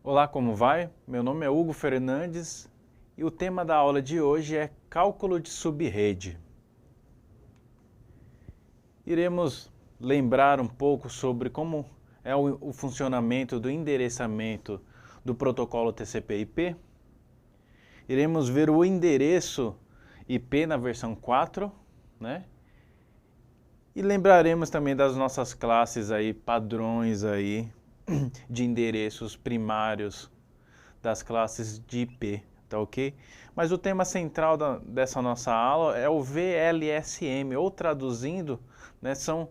Olá, como vai? Meu nome é Hugo Fernandes e o tema da aula de hoje é cálculo de subrede. Iremos lembrar um pouco sobre como é o funcionamento do endereçamento do protocolo TCP/IP. Iremos ver o endereço IP na versão 4, né? E lembraremos também das nossas classes aí, padrões aí de endereços primários das classes de IP, tá ok? Mas o tema central dessa nossa aula é o VLSM, ou traduzindo, né, são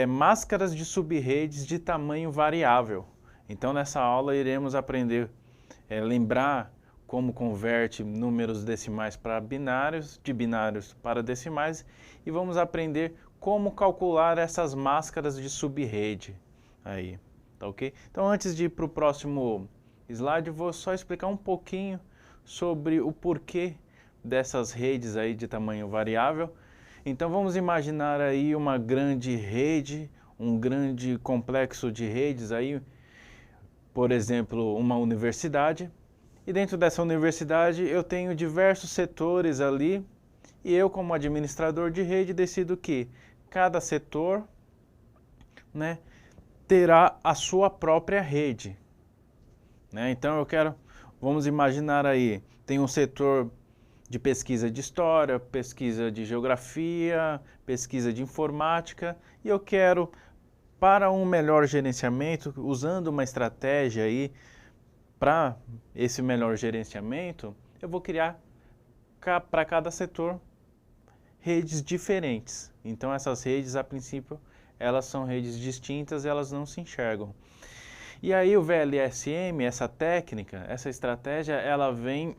máscaras de subredes de tamanho variável. Então nessa aula iremos aprender, lembrar como converte números decimais para binários, de binários para decimais, e vamos aprender como calcular essas máscaras de subrede aí, tá ok? Então antes de ir para o próximo slide, vou só explicar um pouquinho sobre o porquê dessas redes aí de tamanho variável. Então vamos imaginar aí uma grande rede, um grande complexo de redes aí, por exemplo, uma universidade. E dentro dessa universidade eu tenho diversos setores ali e eu, como administrador de rede, decido que cada setor, né, terá a sua própria rede, né? Então vamos imaginar aí, tem um setor de pesquisa de história, pesquisa de geografia, pesquisa de informática, e eu quero, para um melhor gerenciamento, usando uma estratégia aí para esse melhor gerenciamento, eu vou criar para cada setor redes diferentes. Então essas redes, a princípio, elas são redes distintas, elas não se enxergam. E aí o VLSM, essa técnica, essa estratégia, ela vem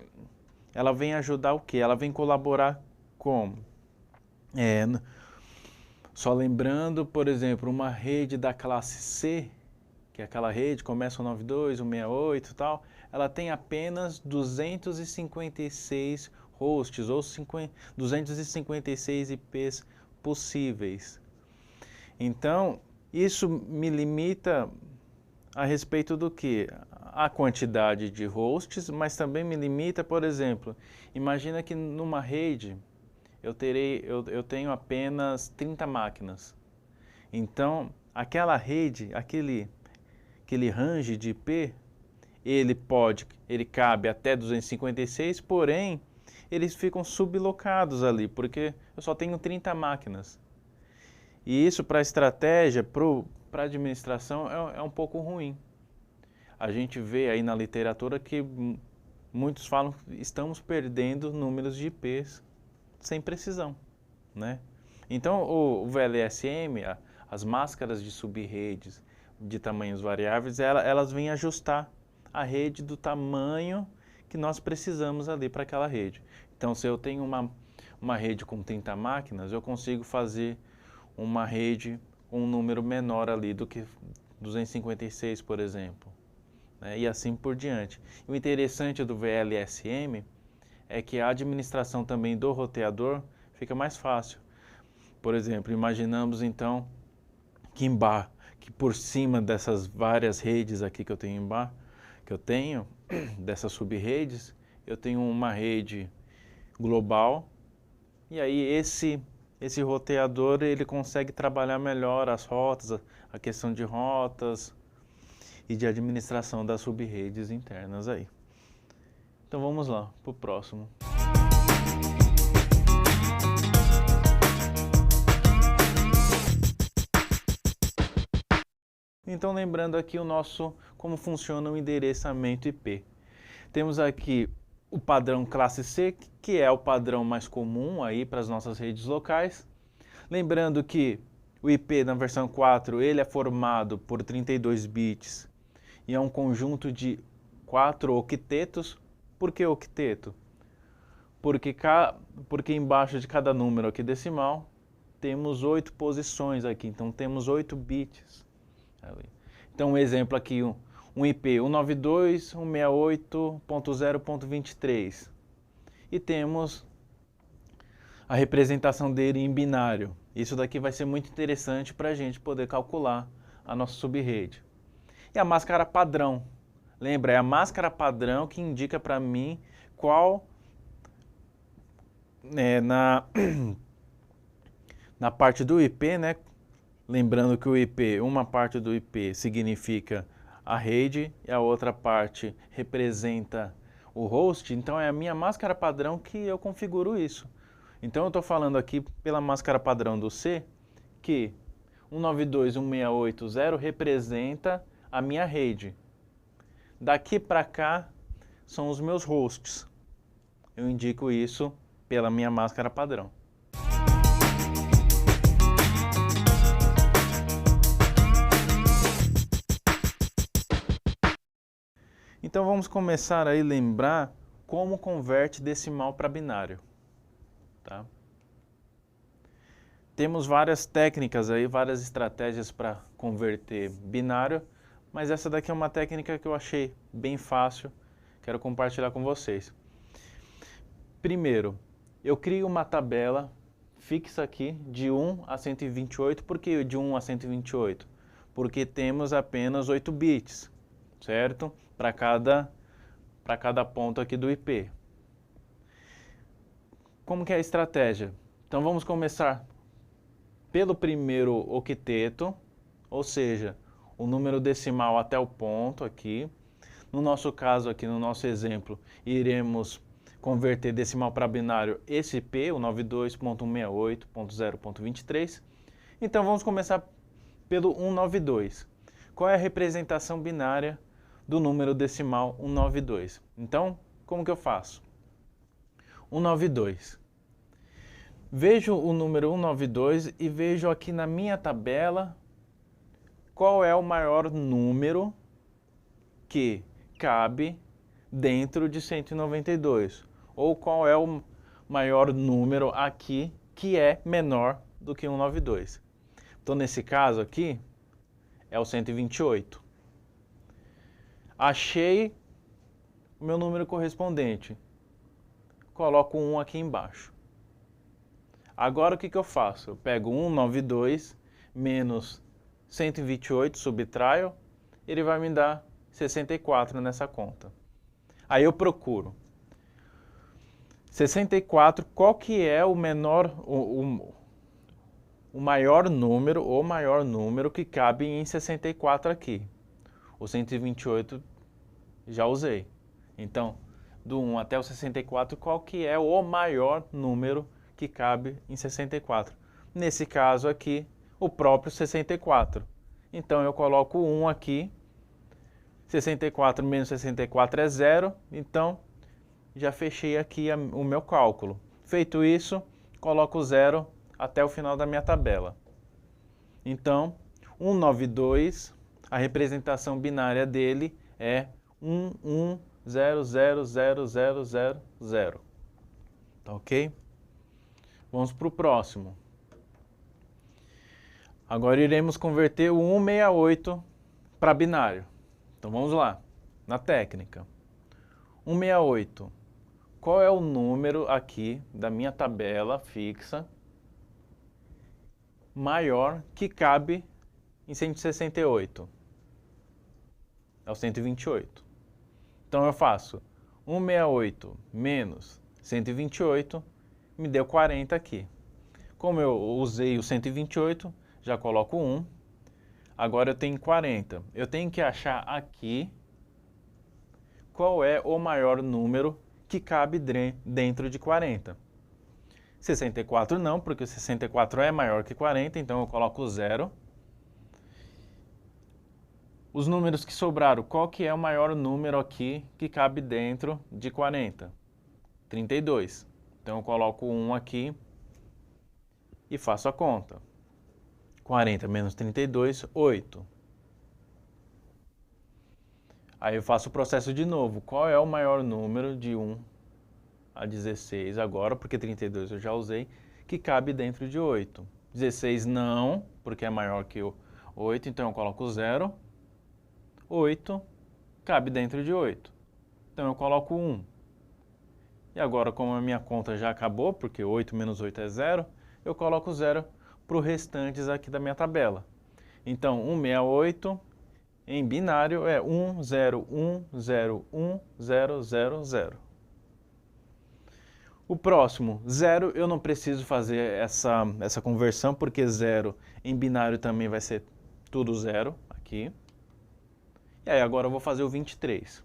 ajudar o quê? Ela vem colaborar com, só lembrando, por exemplo, uma rede da classe C, que é aquela rede, começa o 92, o 68 e tal, ela tem apenas 256 hosts, ou 256 IPs possíveis. Então, isso me limita a respeito do que? A quantidade de hosts, mas também me limita, por exemplo, imagina que numa rede eu tenho apenas 30 máquinas. Então, aquela rede, aquele range de IP, ele cabe até 256, porém, eles ficam sublocados ali, porque eu só tenho 30 máquinas. E isso para a estratégia, para a administração, é um pouco ruim. A gente vê aí na literatura que muitos falam que estamos perdendo números de IPs sem precisão, né? Então o VLSM, as máscaras de subredes de tamanhos variáveis, elas vêm ajustar a rede do tamanho que nós precisamos ali para aquela rede. Então se eu tenho uma rede com 30 máquinas, eu consigo fazer uma rede com um número menor ali do que 256, por exemplo, né? E assim por diante. E o interessante do VLSM é que a administração também do roteador fica mais fácil. Por exemplo, imaginamos então que por cima dessas várias redes aqui que eu tenho dessas subredes, eu tenho uma rede global, e aí esse roteador ele consegue trabalhar melhor as rotas, a questão de rotas e de administração das subredes internas aí. Então vamos lá, para o próximo. Então lembrando aqui como funciona o endereçamento IP. Temos aqui o padrão classe C, que é o padrão mais comum aí para as nossas redes locais. Lembrando que o IP na versão 4 ele é formado por 32 bits e é um conjunto de 4 octetos. Por que octeto? Porque embaixo de cada número aqui decimal temos 8 posições aqui, então temos 8 bits. Então um exemplo aqui, um IP 192.168.0.23 e temos a representação dele em binário. Isso daqui vai ser muito interessante para a gente poder calcular a nossa subrede. E a máscara padrão. Lembra, é a máscara padrão que indica para mim qual, na parte do IP, né? Lembrando que o IP, uma parte do IP significa a rede e a outra parte representa o host, então é a minha máscara padrão que eu configuro isso. Então eu estou falando aqui pela máscara padrão do C que 192.168.0 representa a minha rede. Daqui para cá são os meus hosts. Eu indico isso pela minha máscara padrão. Então vamos começar aí a lembrar como converte decimal para binário. Tá? Temos várias técnicas aí, várias estratégias para converter binário, mas essa daqui é uma técnica que eu achei bem fácil, quero compartilhar com vocês. Primeiro, eu crio uma tabela fixa aqui de 1 a 128, por que de 1 a 128? Porque temos apenas 8 bits, certo? Para cada ponto aqui do IP. Como que é a estratégia? Então vamos começar pelo primeiro octeto, ou seja, o número decimal até o ponto aqui. No nosso caso aqui, no nosso exemplo, iremos converter decimal para binário esse IP, o 92.168.0.23. Então vamos começar pelo 192. Qual é a representação binária do número decimal 192? Então, como que eu faço? 192. Vejo o número 192 e vejo aqui na minha tabela qual é o maior número que cabe dentro de 192. Ou qual é o maior número aqui que é menor do que 192. Então, nesse caso aqui, é o 128. Achei o meu número correspondente. Coloco 1 aqui embaixo. Agora o que eu faço? Eu pego 192 menos 128, subtraio, ele vai me dar 64 nessa conta. Aí eu procuro 64, qual que é o menor, o maior número, ou maior número que cabe em 64 aqui. O 128 já usei. Então, do 1 até o 64, qual que é o maior número que cabe em 64? Nesse caso aqui, o próprio 64. Então eu coloco 1 aqui, 64 menos 64 é 0, então já fechei aqui o meu cálculo. Feito isso, coloco 0 até o final da minha tabela. Então, 192, a representação binária dele é 11000000. Tá ok? Vamos para o próximo. Agora iremos converter o 168 para binário. Então vamos lá, na técnica. 168. Qual é o número aqui da minha tabela fixa maior que cabe em 168? É o 128. Então eu faço 168 menos 128, me deu 40 aqui. Como eu usei o 128, já coloco 1. Agora eu tenho 40. Eu tenho que achar aqui qual é o maior número que cabe dentro de 40. 64 não, porque 64 é maior que 40, então eu coloco 0. Os números que sobraram, qual que é o maior número aqui que cabe dentro de 40? 32. Então eu coloco 1 aqui e faço a conta. 40 menos 32, 8. Aí eu faço o processo de novo. Qual é o maior número de 1 a 16 agora, porque 32 eu já usei, que cabe dentro de 8? 16 não, porque é maior que o 8, então eu coloco 0. 8 cabe dentro de 8. Então eu coloco 1. E agora, como a minha conta já acabou, porque 8 menos 8 é 0, eu coloco 0 para os restantes aqui da minha tabela. Então, 168 em binário é 10101000. O próximo, 0, eu não preciso fazer essa conversão, porque 0 em binário também vai ser tudo 0 aqui. E aí agora eu vou fazer o 23.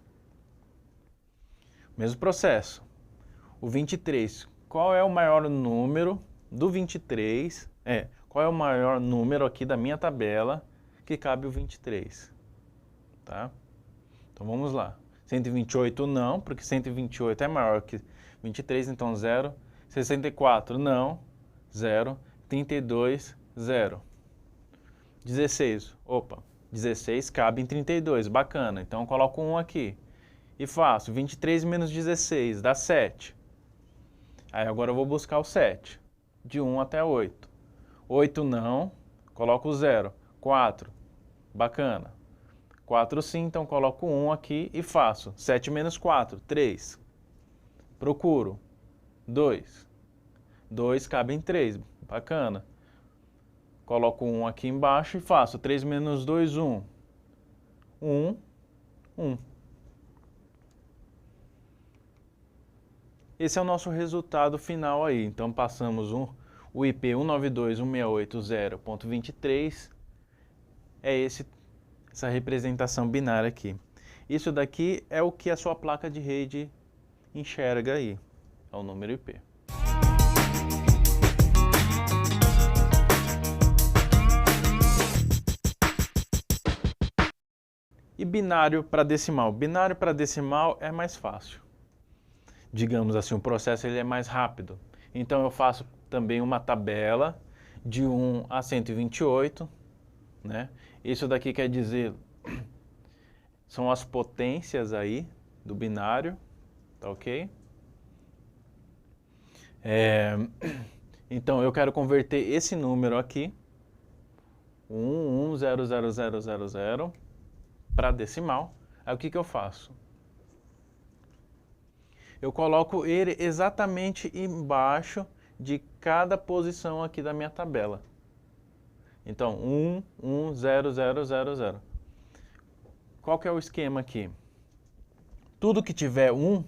Mesmo processo. O 23, qual é o maior número do 23? Qual é o maior número aqui da minha tabela que cabe o 23? Tá? Então vamos lá. 128 não, porque 128 é maior que 23, então 0. 64 não, 0. 32, 0. 16, opa, 16 cabe em 32, bacana. Então eu coloco 1 aqui. E faço 23 menos 16, dá 7. Aí agora eu vou buscar o 7, de 1 até 8. 8 não, coloco 0. 4, bacana. 4 sim, então coloco 1 aqui e faço 7 menos 4, 3. Procuro 2. 2 cabe em 3, bacana. Coloco 1 aqui embaixo e faço 3 menos 2, 1. 1, 1. Esse é o nosso resultado final aí. Então passamos o IP 192.168.0.23, essa representação binária aqui. Isso daqui é o que a sua placa de rede enxerga aí, é o número IP. E binário para decimal? Binário para decimal é mais fácil. Digamos assim, o processo ele é mais rápido. Então eu faço também uma tabela de 1 a 128, né? Isso daqui quer dizer, são as potências aí do binário, tá ok? Então eu quero converter esse número aqui, 110000, para decimal. Aí o que eu faço? Eu coloco ele exatamente embaixo de cada posição aqui da minha tabela. Então, 110000. Qual que é o esquema aqui? Tudo que tiver 1,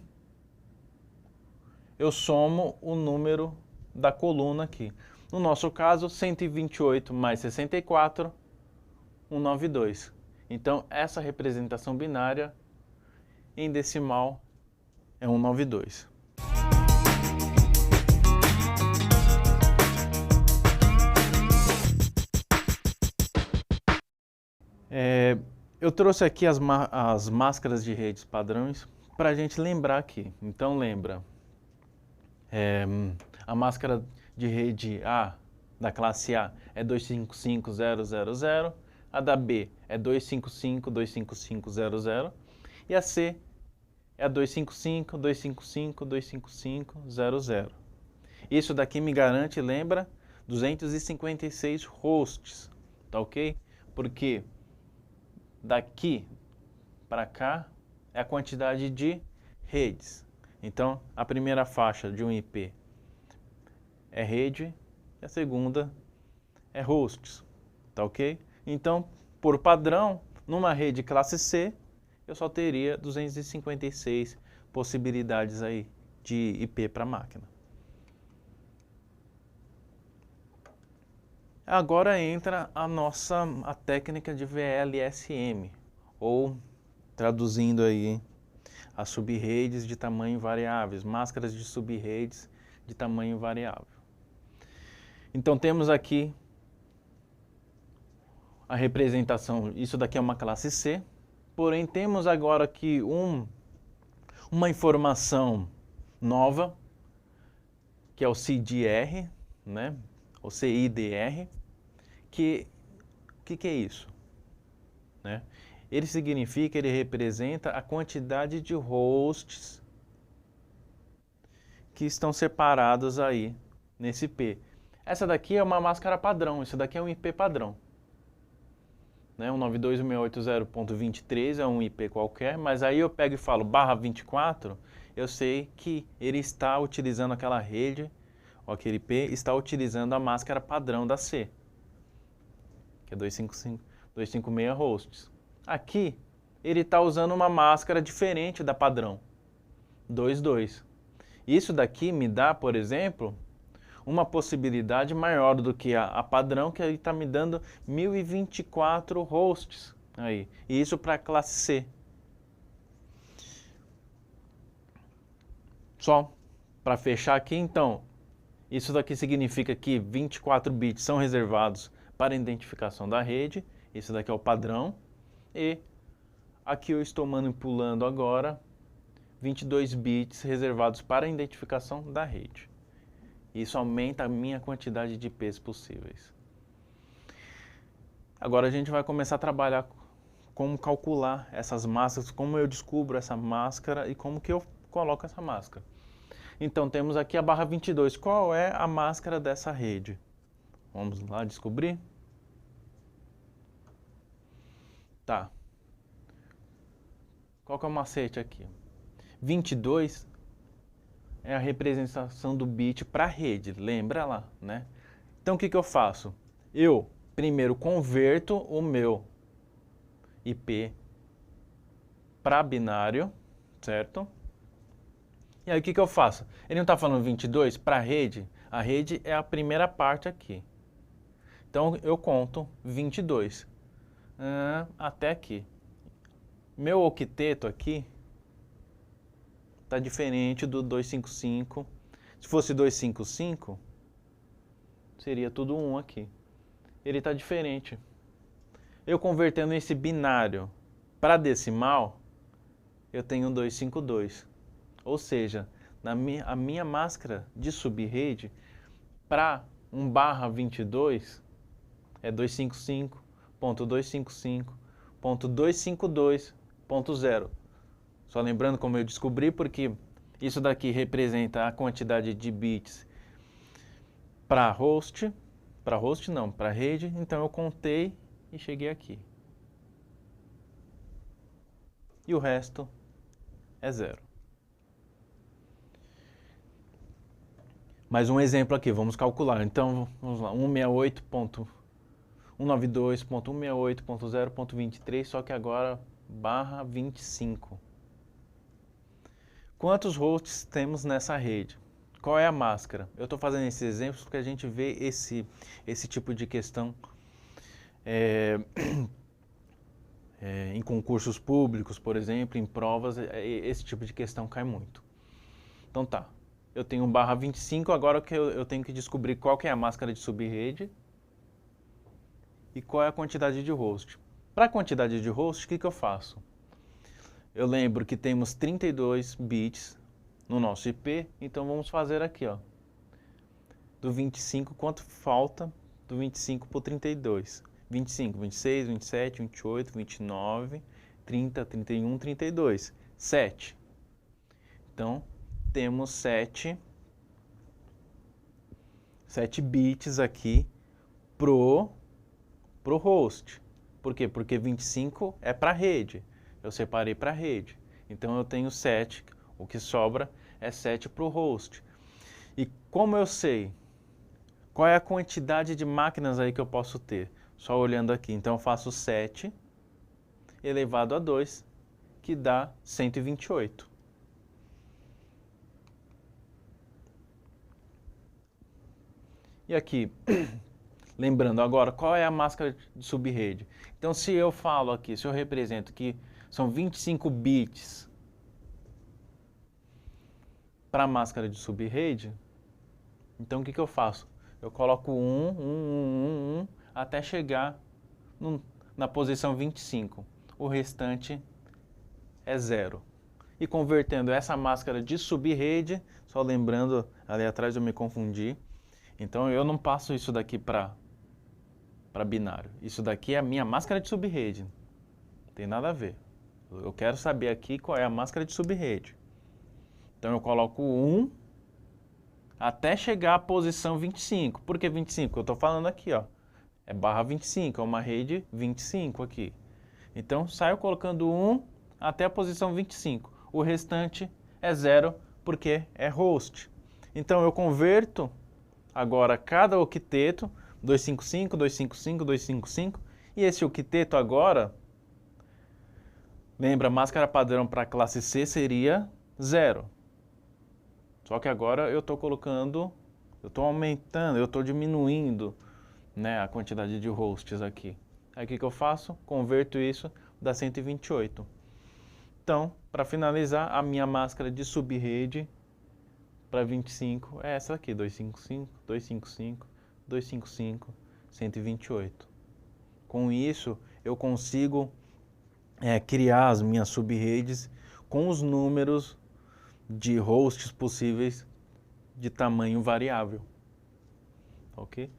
eu somo o número da coluna aqui. No nosso caso, 128 mais 64, 192. Então, essa representação binária em decimal é 192. Eu trouxe aqui as máscaras de redes padrões para a gente lembrar aqui. Então lembra, a máscara de rede A da classe A é 255000, a da B é 255.255.00 e a C é a 255.255.255.00. Isso daqui me garante, lembra, 256 hosts, tá ok? Porque daqui para cá é a quantidade de redes. Então, a primeira faixa de um IP é rede e a segunda é hosts, tá ok? Então, por padrão, numa rede classe C, eu só teria 256 possibilidades aí de IP para máquina. Agora entra a técnica de VLSM, ou traduzindo aí, as sub-redes de tamanho variáveis, máscaras de sub-redes de tamanho variável. Então temos aqui a representação, isso daqui é uma classe C, porém temos agora aqui uma informação nova, que é o CIDR, né? O CIDR, que é isso? Né? Ele significa, ele representa a quantidade de hosts que estão separados aí nesse IP. Essa daqui é uma máscara padrão, isso daqui é um IP padrão. Né? 192.168.0.23 é um IP qualquer, mas aí eu pego e falo /24, eu sei que ele está utilizando aquela rede ou aquele IP está utilizando a máscara padrão da C, que é 256 hosts. Aqui, ele está usando uma máscara diferente da padrão, 22. Isso daqui me dá, por exemplo, uma possibilidade maior do que a padrão, que aí está me dando 1024 hosts. Aí. E isso para a classe C. Só para fechar aqui, então, isso daqui significa que 24 bits são reservados para a identificação da rede. Isso daqui é o padrão. E aqui eu estou manipulando agora 22 bits reservados para a identificação da rede. Isso aumenta a minha quantidade de IPs possíveis. Agora a gente vai começar a trabalhar como calcular essas máscaras, como eu descubro essa máscara e como que eu coloco essa máscara. Então temos aqui a barra 22. Qual é a máscara dessa rede? Vamos lá descobrir? Tá. Qual que é o macete aqui? 22 é a representação do bit para a rede, lembra lá, né? Então o que eu faço? Eu primeiro converto o meu IP para binário, certo? E aí o que eu faço? Ele não está falando 22 para a rede é a primeira parte aqui. Então eu conto 22 até aqui. Meu octeto aqui está diferente do 255. Se fosse 255, seria tudo 1 aqui. Ele está diferente. Eu convertendo esse binário para decimal, eu tenho 252. Ou seja, a minha máscara de subrede para 1/22 é 255.255.252.0. Só lembrando como eu descobri, porque isso daqui representa a quantidade de bits para rede, então eu contei e cheguei aqui. E o resto é 0. Mais um exemplo aqui, vamos calcular. Então, vamos lá, 192.168.168.0.23, só que agora barra 25. Quantos hosts temos nessa rede? Qual é a máscara? Eu estou fazendo esses exemplos porque a gente vê esse tipo de questão em concursos públicos, por exemplo, em provas, esse tipo de questão cai muito. Então tá, eu tenho barra 25, agora que eu tenho que descobrir qual que é a máscara de subrede e qual é a quantidade de host. Para a quantidade de host, o que eu faço? Eu lembro que temos 32 bits no nosso IP, então vamos fazer aqui, ó, do 25, quanto falta do 25 para o 32? 25, 26, 27, 28, 29, 30, 31, 32. 7. Então, temos 7 bits aqui pro host. Por quê? Porque 25 é para a rede. Eu separei para a rede. Então, eu tenho 7. O que sobra é 7 para o host. E como eu sei qual é a quantidade de máquinas aí que eu posso ter? Só olhando aqui. Então, eu faço 7 elevado a 2, que dá 128. E aqui, lembrando agora, qual é a máscara de subrede? Então, se eu falo aqui, se eu represento que são 25 bits para a máscara de subrede, então o que eu faço? Eu coloco 1 até chegar na posição 25. O restante é 0. E convertendo essa máscara de subrede, só lembrando, ali atrás eu me confundi, então eu não passo isso daqui para binário. Isso daqui é a minha máscara de subrede. Não tem nada a ver. Eu quero saber aqui qual é a máscara de subrede. Então eu coloco 1 até chegar à posição 25. Por que 25? Eu estou falando aqui, ó. É barra 25, é uma rede 25 aqui. Então saio colocando 1 até a posição 25. O restante é 0 porque é host. Então eu converto agora cada octeto, 255, 255, 255, e esse octeto agora, lembra, a máscara padrão para a classe C seria 0. Só que agora eu estou colocando, eu estou aumentando, eu estou diminuindo, né, a quantidade de hosts aqui. Aí o que eu faço? Converto isso, dá 128. Então, para finalizar, a minha máscara de subrede para 25 é essa aqui, 255, 255, 255, 128. Com isso, eu consigo criar as minhas subredes com os números de hosts possíveis de tamanho variável. Ok?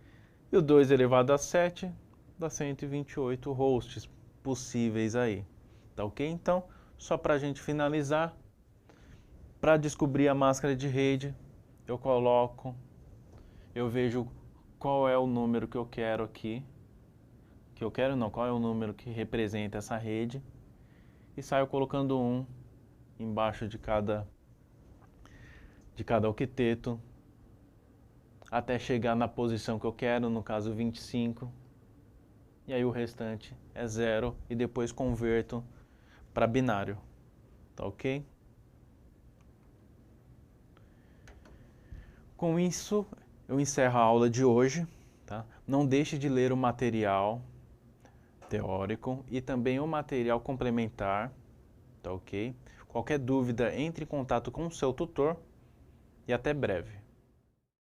E o 2 elevado a 7 dá 128 hosts possíveis aí. Tá ok? Então, só para a gente finalizar, para descobrir a máscara de rede, eu vejo qual é o número que eu quero aqui, qual é o número que representa essa rede, e saio colocando 1 embaixo de cada octeto, até chegar na posição que eu quero, no caso 25, e aí o restante é 0, e depois converto para binário, tá ok? Com isso, eu encerro a aula de hoje, tá? Não deixe de ler o material teórico e também o material complementar, tá ok? Qualquer dúvida, entre em contato com o seu tutor e até breve.